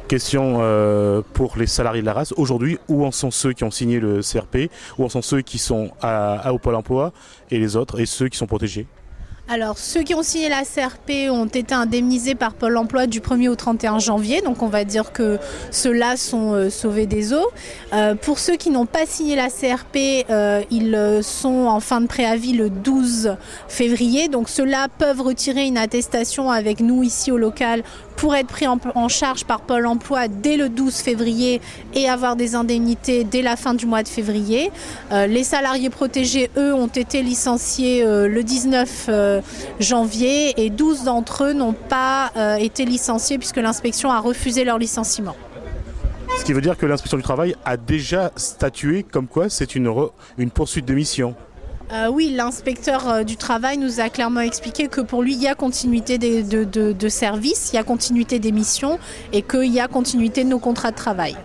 Question pour les salariés de la RAS. Aujourd'hui, où en sont ceux qui ont signé le CRP? Où en sont ceux qui sont au Pôle emploi et les autres, et ceux qui sont protégés? Alors, ceux qui ont signé la CRP ont été indemnisés par Pôle emploi du 1er au 31 janvier. Donc, on va dire que ceux-là sont sauvés des eaux. Pour ceux qui n'ont pas signé la CRP, ils sont en fin de préavis le 12 février. Donc, ceux-là peuvent retirer une attestation avec nous ici au local pour être pris en charge par Pôle emploi dès le 12 février et avoir des indemnités dès la fin du mois de février. Les salariés protégés, eux, ont été licenciés le 19 janvier et 12 d'entre eux n'ont pas été licenciés puisque l'inspection a refusé leur licenciement. Ce qui veut dire que l'inspection du travail a déjà statué comme quoi c'est une poursuite de mission. Oui, l'inspecteur du travail nous a clairement expliqué que pour lui, il y a continuité de service, il y a continuité des missions et qu'il y a continuité de nos contrats de travail.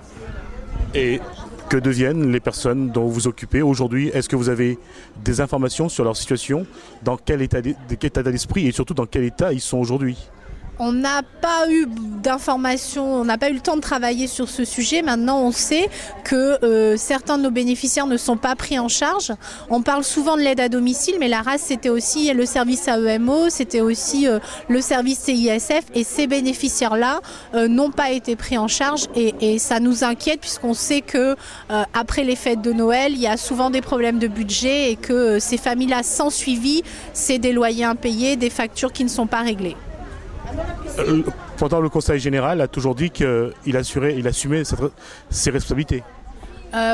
Et que deviennent les personnes dont vous vous occupez aujourd'hui? Est-ce que vous avez des informations sur leur situation? Dans quel état d'esprit et surtout dans quel état ils sont aujourd'hui? On n'a pas eu d'informations, on n'a pas eu le temps de travailler sur ce sujet. Maintenant, on sait que certains de nos bénéficiaires ne sont pas pris en charge. On parle souvent de l'aide à domicile, mais la RAS, c'était aussi le service AEMO, c'était aussi le service CISF. Et ces bénéficiaires-là n'ont pas été pris en charge. Et ça nous inquiète puisqu'on sait que après les fêtes de Noël, il y a souvent des problèmes de budget et que ces familles-là, sans suivi, c'est des loyers impayés, des factures qui ne sont pas réglées. Pourtant, le Conseil général a toujours dit qu'il assumait ses responsabilités.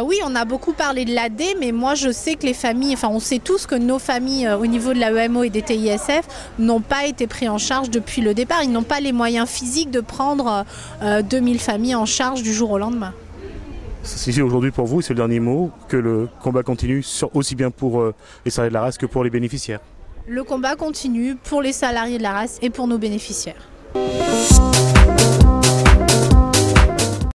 Oui, on a beaucoup parlé de l'AD, mais moi je sais que les familles, enfin on sait tous que nos familles au niveau de l'AEMO et des TISF n'ont pas été pris en charge depuis le départ. Ils n'ont pas les moyens physiques de prendre 2000 familles en charge du jour au lendemain. Si aujourd'hui pour vous, c'est le dernier mot, que le combat continue aussi bien pour les salariés de la RAS que pour les bénéficiaires. Le combat continue pour les salariés de la RAS et pour nos bénéficiaires.